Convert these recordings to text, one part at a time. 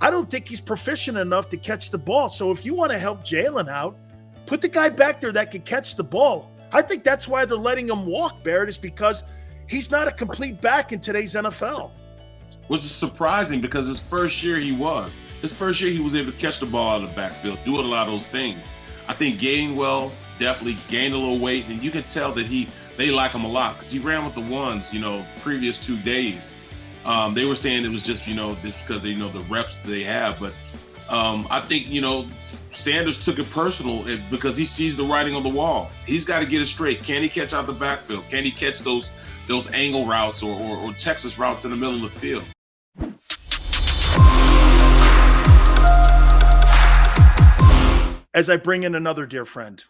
I don't think he's proficient enough to catch the ball. So if you want to help Jalen out, put the guy back there that can catch the ball. I think that's why they're letting him walk, Barrett, is because he's not a complete back in today's NFL. Which is surprising because his first year he was. His first year he was able to catch the ball out of the backfield, do a lot of those things. I think Gainwell definitely gained a little weight, and you can tell that they like him a lot because he ran with the ones, previous 2 days. They were saying it was just, just because they know the reps they have. But I think, Sanders took it personal because he sees the writing on the wall. He's got to get it straight. Can he catch out the backfield? Can he catch those angle routes or Texas routes in the middle of the field? As I bring in another dear friend,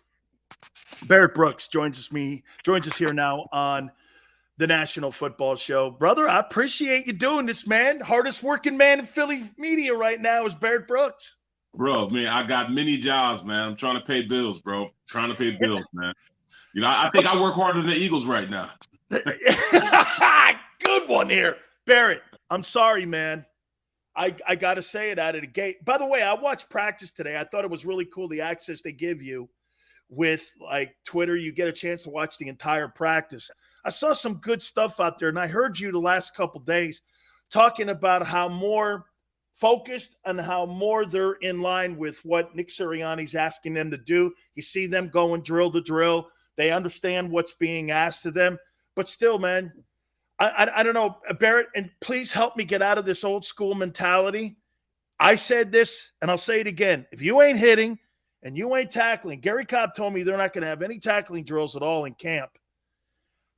Barrett Brooks joins us here now on the National Football Show. Brother, I appreciate you doing this, man. Hardest working man in Philly media right now is Barrett Brooks. Bro, man, I got many jobs, man. I'm trying to pay bills, bro. Trying to pay bills, man. I think I work harder than the Eagles right now. Good one here. Barrett, I'm sorry, man. I got to say it out of the gate. By the way, I watched practice today. I thought it was really cool, the access they give you with like Twitter. You get a chance to watch the entire practice. I saw some good stuff out there, and I heard you the last couple days talking about how more focused and how more they're in line with what Nick Sirianni's asking them to do. You see them going drill to drill. They understand what's being asked of them. But still, man, I don't know, Barrett, and please help me get out of this old school mentality. I said this, and I'll say it again. If you ain't hitting and you ain't tackling, Gary Cobb told me they're not going to have any tackling drills at all in camp.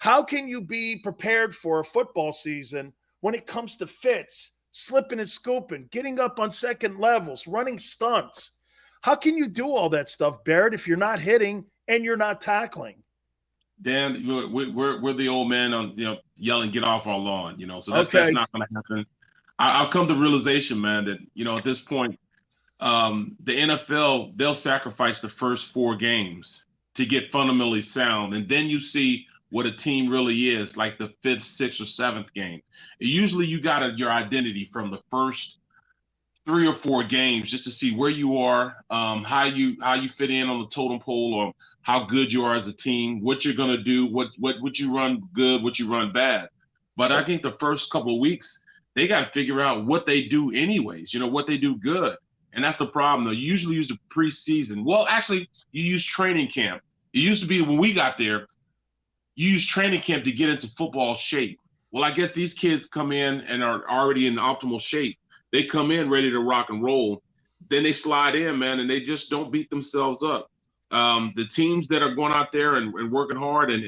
How can you be prepared for a football season when it comes to fits, slipping and scooping, getting up on second levels, running stunts? How can you do all that stuff, Barrett, if you're not hitting and you're not tackling? Dan, we're the old man on yelling, "Get off our lawn!" So that's not going to happen. I've come to realization, man, that at this point, the NFL, they'll sacrifice the first 4 games to get fundamentally sound, and then you see what a team really is, like the 5th, 6th, or 7th game. Usually, you got your identity from the first 3 or 4 games just to see where you are, how you fit in on the totem pole, or how good you are as a team, what you're going to do, what you run good, what you run bad. But I think the first couple of weeks, they got to figure out what they do anyways, what they do good. And that's the problem, though. You usually use the preseason. Well, actually, you use training camp. It used to be when we got there, you use training camp to get into football shape. Well, I guess these kids come in and are already in optimal shape. They come in ready to rock and roll. Then they slide in, man, and they just don't beat themselves up. The teams that are going out there and working hard and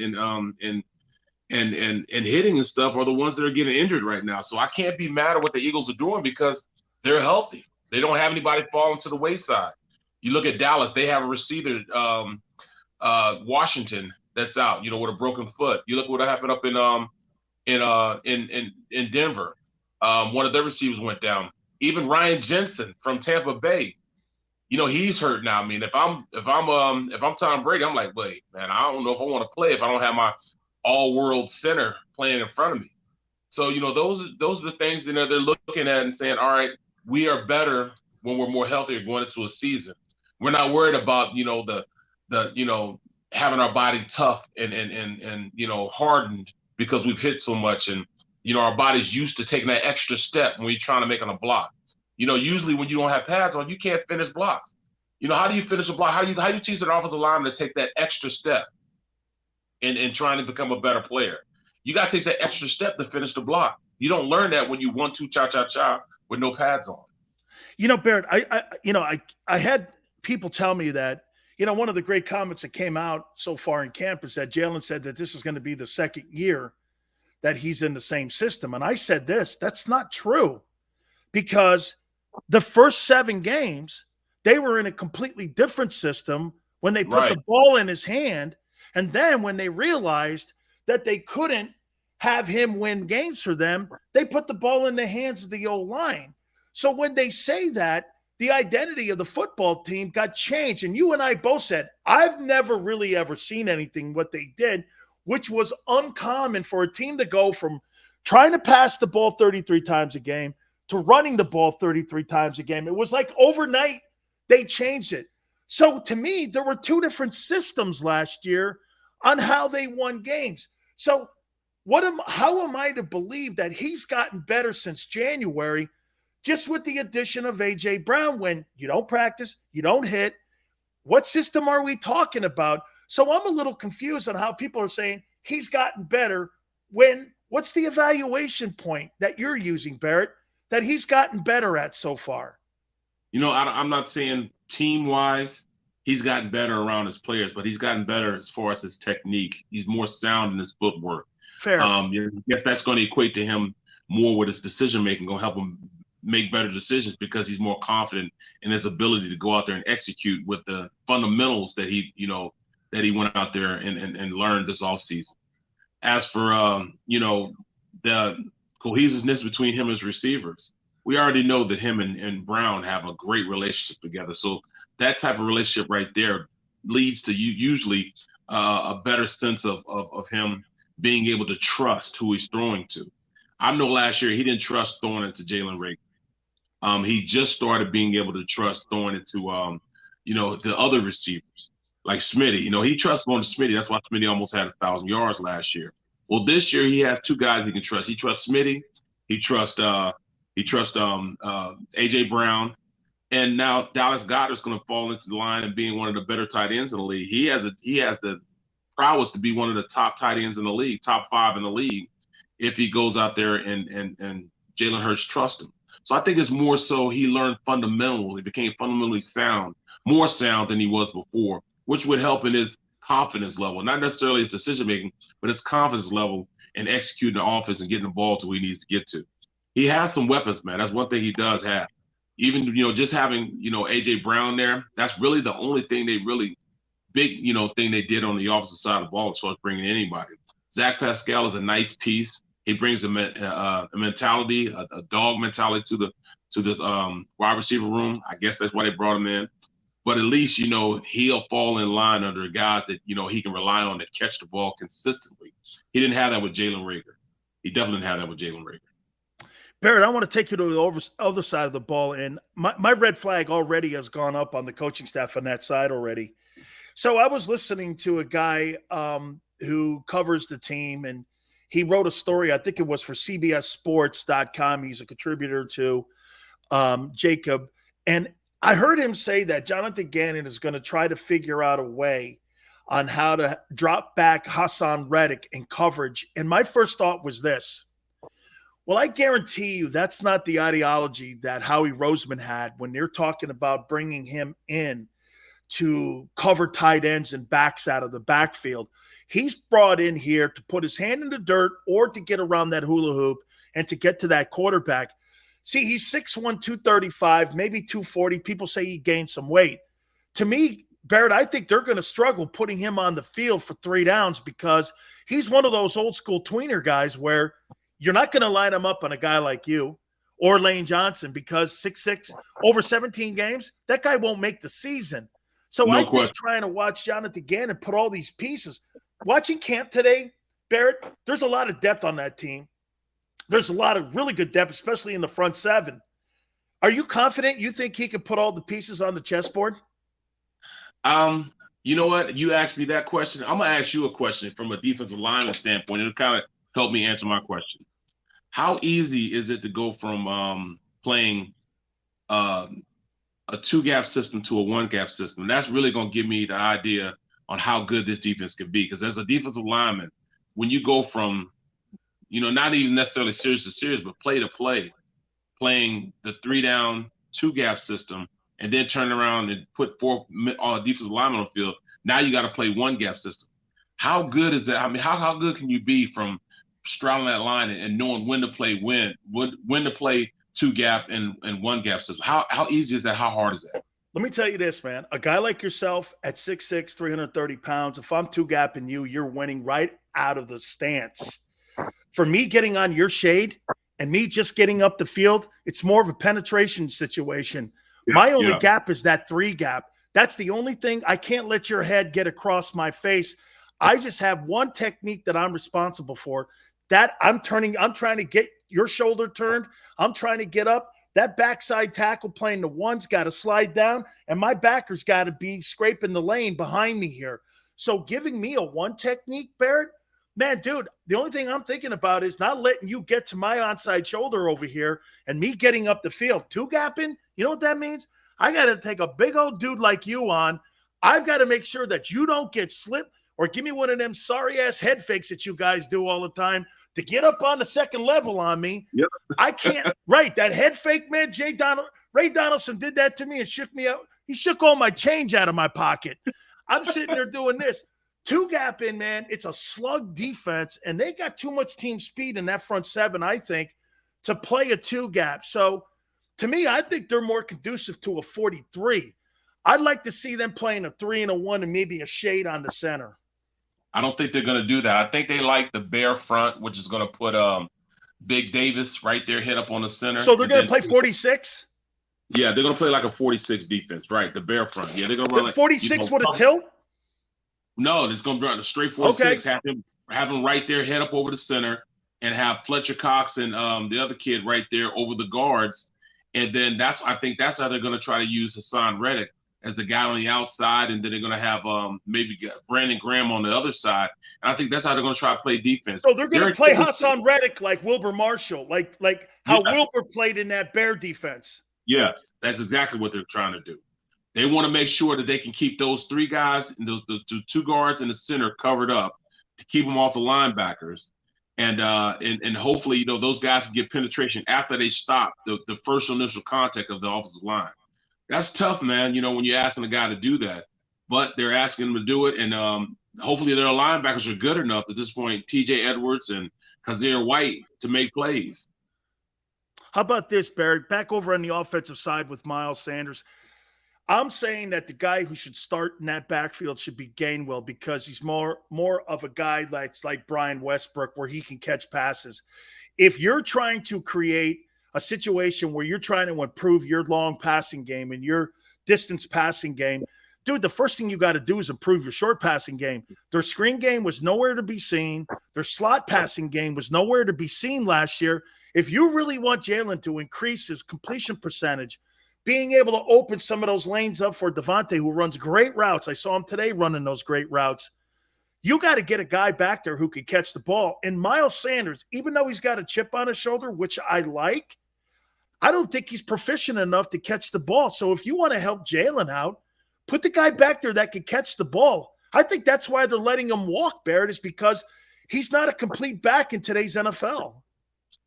hitting and stuff are the ones that are getting injured right now. So I can't be mad at what the Eagles are doing because they're healthy. They don't have anybody falling to the wayside. You look at Dallas; they have a receiver, Washington, that's out. With a broken foot. You look what happened up in Denver. One of their receivers went down. Even Ryan Jensen from Tampa Bay. He's hurt now. I mean, if I'm Tom Brady, I'm like, wait, man, I don't know if I want to play if I don't have my all-world center playing in front of me. So, those are the things they're looking at and saying, all right, we are better when we're more healthier going into a season. We're not worried about, the having our body tough and hardened because we've hit so much, and our body's used to taking that extra step when you're trying to make on a block. Usually when you don't have pads on, you can't finish blocks. How do you finish a block? How do you teach an offensive lineman to take that extra step in trying to become a better player? You got to take that extra step to finish the block. You don't learn that when you 1-2 cha-cha-cha with no pads on. Barrett, I had people tell me that, one of the great comments that came out so far in camp is that Jalen said that this is going to be the second year that he's in the same system. And I said that's not true, because the first 7 games, they were in a completely different system when they put the ball in his hand. And then when they realized that they couldn't have him win games for them, they put the ball in the hands of the O-line. So when they say that, the identity of the football team got changed. And you and I both said, I've never really ever seen anything what they did, which was uncommon for a team to go from trying to pass the ball 33 times a game to running the ball 33 times a game. It was like overnight they changed it. So to me, there were two different systems last year on how they won games. So how am I to believe that he's gotten better since January just with the addition of A.J. Brown when you don't practice, you don't hit? What system are we talking about? So I'm a little confused on how people are saying he's gotten better when what's the evaluation point that you're using, Barrett, that he's gotten better at so far? I'm not saying team-wise he's gotten better around his players, but he's gotten better as far as his technique. He's more sound in his footwork. Fair. I guess that's going to equate to him more with his decision-making, going to help him make better decisions because he's more confident in his ability to go out there and execute with the fundamentals that he went out there and learned this offseason. As for, the cohesiveness between him and his receivers, we already know that him and Brown have a great relationship together. So that type of relationship right there leads to usually a better sense of him being able to trust who he's throwing to. I know last year he didn't trust throwing it to Jalen Reagor. He just started being able to trust throwing it to, the other receivers like Smitty. He trusts going to Smitty. That's why Smitty almost had 1,000 yards last year. Well, this year he has two guys he can trust. He trusts Smitty. He trusts A.J. Brown. And now Dallas Goedert's going to fall into the line and being one of the better tight ends in the league. He has the prowess to be one of the top tight ends in the league, top 5 in the league, if he goes out there and Jalen Hurts trusts him. So I think it's more so he learned fundamentally, he became fundamentally sound, more sound than he was before, which would help in his confidence level, not necessarily his decision-making, but his confidence level in executing the offense and getting the ball to where he needs to get to. He has some weapons, man. That's one thing he does have. Even, just having, A.J. Brown there, that's really the only thing they really big, thing they did on the offensive side of the ball as far as bringing anybody. Zach Pascal is a nice piece. He brings a mentality, a dog mentality to this wide receiver room. I guess that's why they brought him in. But at least, he'll fall in line under guys that, he can rely on to catch the ball consistently. He didn't have that with Jalen Reagor. He definitely didn't have that with Jalen Reagor. Barrett, I want to take you to the other side of the ball, and my red flag already has gone up on the coaching staff on that side already. So I was listening to a guy who covers the team, and he wrote a story, I think it was for CBSSports.com. He's a contributor to JAKIB, and I heard him say that Jonathan Gannon is going to try to figure out a way on how to drop back Haason Reddick in coverage. And my first thought was this. Well, I guarantee you that's not the ideology that Howie Roseman had when they're talking about bringing him in to cover tight ends and backs out of the backfield. He's brought in here to put his hand in the dirt or to get around that hula hoop and to get to that quarterback. See, he's 6'1", 235, maybe 240. People say he gained some weight. To me, Barrett, I think they're going to struggle putting him on the field for 3 downs because he's one of those old school tweener guys where you're not going to line him up on a guy like you or Lane Johnson because 6'6", over 17 games, that guy won't make the season. So I think trying to watch Jonathan Gannon put all these pieces. Watching camp today, Barrett, there's a lot of depth on that team. There's a lot of really good depth, especially in the front 7. Are you confident you think he can put all the pieces on the chessboard? You know what? You asked me that question. I'm going to ask you a question from a defensive lineman standpoint. It'll kind of help me answer my question. How easy is it to go from playing a 2-gap system to a 1-gap system? That's really going to give me the idea on how good this defense can be. Because as a defensive lineman, when you go from, not even necessarily series to series, but play to play, playing the 3-down, 2-gap system, and then turn around and put 4 defensive linemen on the field, now you got to play 1-gap system. How good is that? I mean, how good can you be from straddling that line and knowing when to play when to play 2-gap and 1-gap system? How easy is that? How hard is that? Let me tell you this, man. A guy like yourself at 6'6", 330 pounds, if I'm 2-gapping you, you're winning right out of the stance. For me getting on your shade and me just getting up the field, it's more of a penetration situation. Yeah, my only gap is that 3-gap. That's the only thing. I can't let your head get across my face. I just have one technique that I'm responsible for. That I'm trying to get your shoulder turned. I'm trying to get up. That backside tackle playing the one's got to slide down, and my backer's got to be scraping the lane behind me here. So giving me a one technique, Barrett, man, dude, the only thing I'm thinking about is not letting you get to my onside shoulder over here and me getting up the field. Two-gapping, you know what that means? I got to take a big old dude like you on. I've got to make sure that you don't get slipped or give me one of them sorry-ass head fakes that you guys do all the time to get up on the second level on me. Yep. I can't. Right, that head fake, man, Ray Donaldson did that to me and shook me out. He shook all my change out of my pocket. I'm sitting there doing this. Two-gap in, man, it's a slug defense, and they got too much team speed in that front seven, I think, to play a two-gap. So, to me, I think they're more conducive to a 43. I'd like to see them playing a 3 and a 1 and maybe a shade on the center. I don't think they're going to do that. I think they like the bare front, which is going to put Big Davis right there, hit up on the center. So they're going to play 46? Yeah, they're going to play like a 46 defense, right? The bare front. Yeah, they're going to run like 46 with a tilt? No, it's going to be on the straight 46. Okay. Have him right there, head up over the center, and have Fletcher Cox and the other kid right there over the guards. And then I think that's how they're going to try to use Haason Reddick as the guy on the outside, and then they're going to have maybe Brandon Graham on the other side. And I think that's how they're going to try to play defense. So they're going to play Haason Reddick like Wilber Marshall, like how Wilber played in that Bear defense. Yeah, that's exactly what they're trying to do. They want to make sure that they can keep those three guys, and the two guards in the center covered up to keep them off the linebackers. And hopefully, those guys can get penetration after they stop the first initial contact of the offensive line. That's tough, man, when you're asking a guy to do that. But they're asking him to do it, and hopefully their linebackers are good enough at this point, TJ Edwards and Kazir White, to make plays. How about this, Barrett? Back over on the offensive side with Miles Sanders. I'm saying that the guy who should start in that backfield should be Gainwell because he's more of a guy that's like Brian Westbrook where he can catch passes. If you're trying to create a situation where you're trying to improve your long passing game and your distance passing game, dude, the first thing you got to do is improve your short passing game. Their screen game was nowhere to be seen. Their slot passing game was nowhere to be seen last year. If you really want Jalen to increase his completion percentage, being able to open some of those lanes up for Devontae, who runs great routes. I saw him today running those great routes. You got to get a guy back there who can catch the ball. And Miles Sanders, even though he's got a chip on his shoulder, which I like, I don't think he's proficient enough to catch the ball. So if you want to help Jalen out, put the guy back there that can catch the ball. I think that's why they're letting him walk, Barrett, is because he's not a complete back in today's NFL.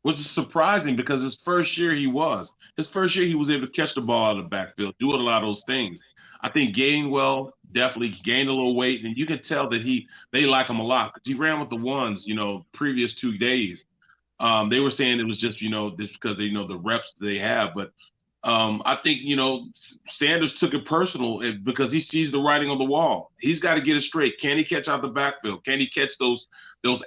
Which is surprising because his first year he was able to catch the ball out of the backfield, do a lot of those things. I think Gainwell definitely gained a little weight, and you can tell that they like him a lot because he ran with the ones, previous 2 days. They were saying it was just, just because they know the reps they have. But I think, Sanders took it personal because he sees the writing on the wall. He's got to get it straight. Can he catch out the backfield? Can he catch those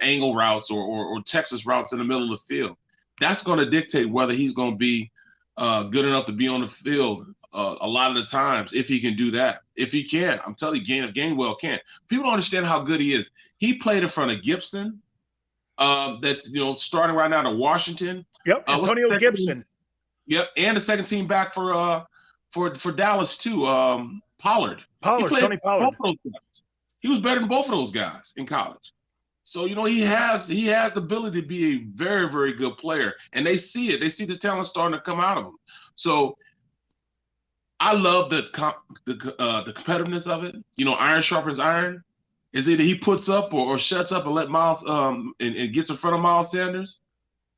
angle routes or Texas routes in the middle of the field? That's going to dictate whether he's going to be good enough to be on the field a lot of the times if he can do that. If he can, I'm telling you, Gainwell can. People don't understand how good he is. He played in front of Gibson. That's starting right now to Washington. Yep, Antonio Gibson. Yep, and the second team back for Dallas too. Pollard. Tony Pollard. He was better than both of those guys in college. So he has the ability to be a very, very good player, and they see it. They see the talent starting to come out of him. So I love the competitiveness of it. Iron sharpens iron. Is either he puts up or shuts up and let Miles and gets in front of Miles Sanders,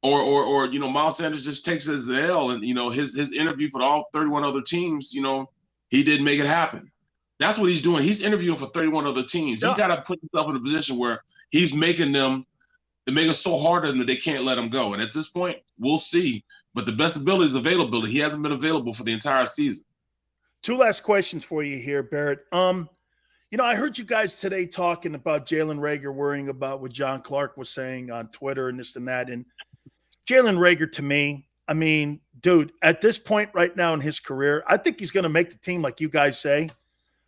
or Miles Sanders just takes his L and his interview for all 31 other teams. He didn't make it happen. That's what he's doing. He's interviewing for 31 other teams. Yeah. He got to put himself in a position where he's making it so hard on them that they can't let him go. And at this point, we'll see. But the best ability is availability. He hasn't been available for the entire season. 2 last questions for you here, Barrett. I heard you guys today talking about Jalen Reagor worrying about what John Clark was saying on Twitter and this and that. And Jalen Reagor, to me, I mean, dude, at this point right now in his career, I think he's going to make the team like you guys say.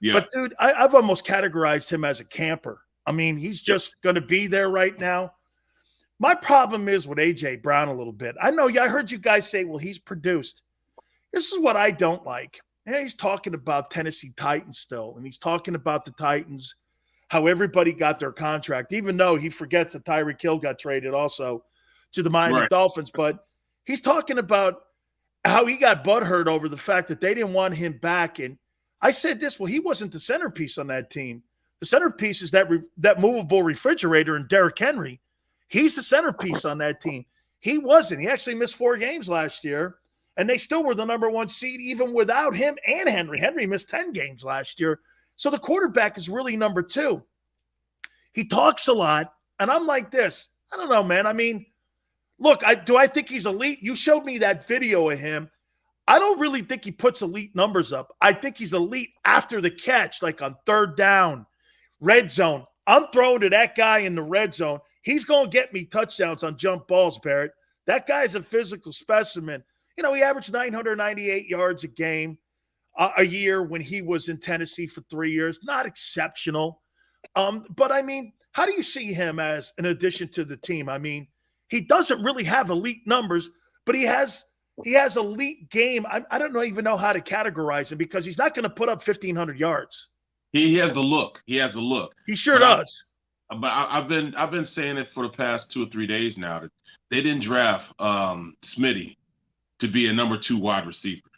Yeah. But, dude, I've almost categorized him as a camper. I mean, he's just going to be there right now. My problem is with A.J. Brown a little bit. I know I heard you guys say, well, he's produced. This is what I don't like. And he's talking about Tennessee Titans still, and he's talking about the Titans, how everybody got their contract, even though he forgets that Tyreek Hill got traded also to the Miami Dolphins. But he's talking about how he got butthurt over the fact that they didn't want him back. And I said this, well, he wasn't the centerpiece on that team. The centerpiece is that movable refrigerator and Derrick Henry. He's the centerpiece on that team. He wasn't. He actually missed 4 games last year, and they still were the number 1 seed even without him and Henry. Henry missed 10 games last year. So the quarterback is really number 2. He talks a lot, and I'm like this. I don't know, man. I mean, look, do I think he's elite? You showed me that video of him. I don't really think he puts elite numbers up. I think he's elite after the catch, like on 3rd down, red zone. I'm throwing to that guy in the red zone. He's going to get me touchdowns on jump balls, Barrett. That guy's a physical specimen. You know, he averaged 998 yards a game a year when he was in Tennessee for 3 years. Not exceptional. But, I mean, how do you see him as an addition to the team? I mean, he doesn't really have elite numbers, but he has elite game. I don't even know how to categorize him because he's not going to put up 1,500 yards. He has the look. He has the look. He sure does. I've been saying it for the past 2 or 3 days now that they didn't draft Smitty to be a number 2 wide receiver.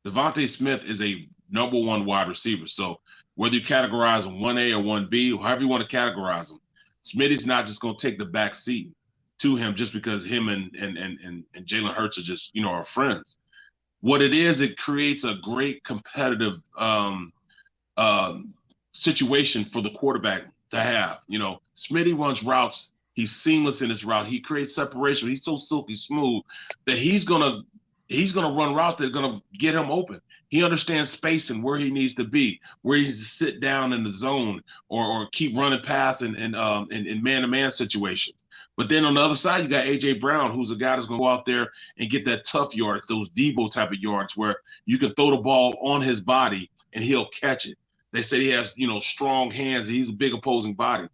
Devontae Smith is a number 1 wide receiver. So whether you categorize him 1A or 1B, however you want to categorize him, Smitty's not just going to take the back seat to him just because him and Jalen Hurts are just, are friends. What it is, it creates a great competitive situation for the quarterback to have. Smitty runs routes. He's seamless in his route. He creates separation. He's so silky smooth that he's gonna run routes that are gonna get him open. He understands space and where he needs to be, where he needs to sit down in the zone or keep running past in man-to-man situations. But then on the other side, you got A.J. Brown, who's a guy that's going to go out there and get that tough yards, those Debo type of yards where you can throw the ball on his body and he'll catch it. They say he has, strong hands. He's a big opposing body.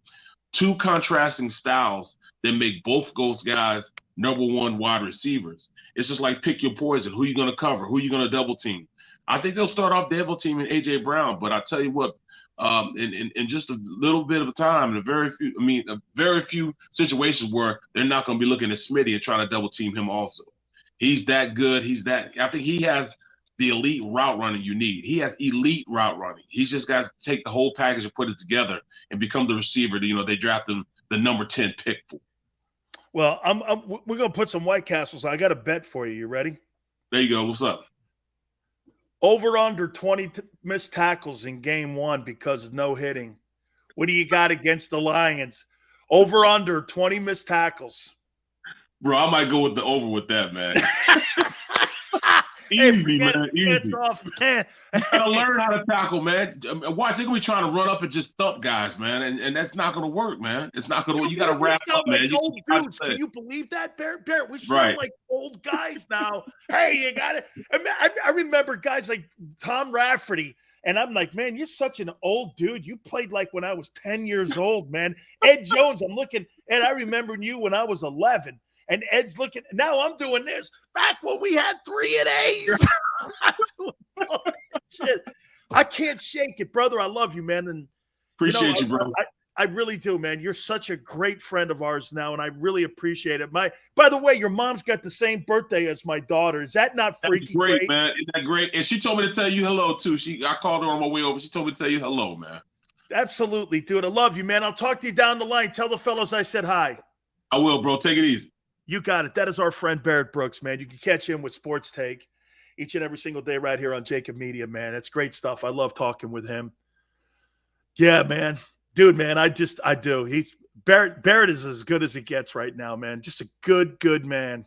2 contrasting styles that make both those guys number 1 wide receivers. It's just like pick your poison. Who you going to cover? Who you going to double team? I think they'll start off double teaming A.J. Brown, but I tell you what, in just a little bit of time, a very few situations where they're not going to be looking at Smitty and trying to double team him also. He's that good. I think he has the elite route running you need. He has elite route running. He's just got to take the whole package and put it together and become the receiver that, they draft him the number 10 pick for. Well, we're going to put some White Castles on. I got a bet for you. You ready? There you go. What's up? Over under 20 missed tackles in game 1 because of no hitting. What do you got against the Lions? Over under 20 missed tackles. Bro, I might go with the over with that, man. Easy, man. Easy. Off, man. You gotta learn how to tackle, man. Watch, they're gonna be trying to run up and just thump guys, man, and that's not gonna work, man. It's not gonna work. You gotta wrap up, man. Like old dudes. Can you believe that, Barrett? We sound like old guys now. Hey, you got it. I remember guys like Tom Rafferty, and I'm like, man, you're such an old dude. You played like when I was 10 years old, man. Ed Jones, I'm looking, and I remember you when I was 11. And Ed's looking. Now I'm doing this. Back when we had 3 and A's. I'm doing all that shit. I can't shake it, brother. I love you, man. And appreciate you, bro. I really do, man. You're such a great friend of ours now, and I really appreciate it. By the way, your mom's got the same birthday as my daughter. Is that not freaky great, man? Isn't that great? And she told me to tell you hello too. I called her on my way over. She told me to tell you hello, man. Absolutely, dude. I love you, man. I'll talk to you down the line. Tell the fellas I said hi. I will, bro. Take it easy. You got it. That is our friend Barrett Brooks, man. You can catch him with Sports Take each and every single day right here on JAKIB Media, man. It's great stuff. I love talking with him. Yeah, man. Dude, man, I do. Barrett is as good as it gets right now, man. Just a good man.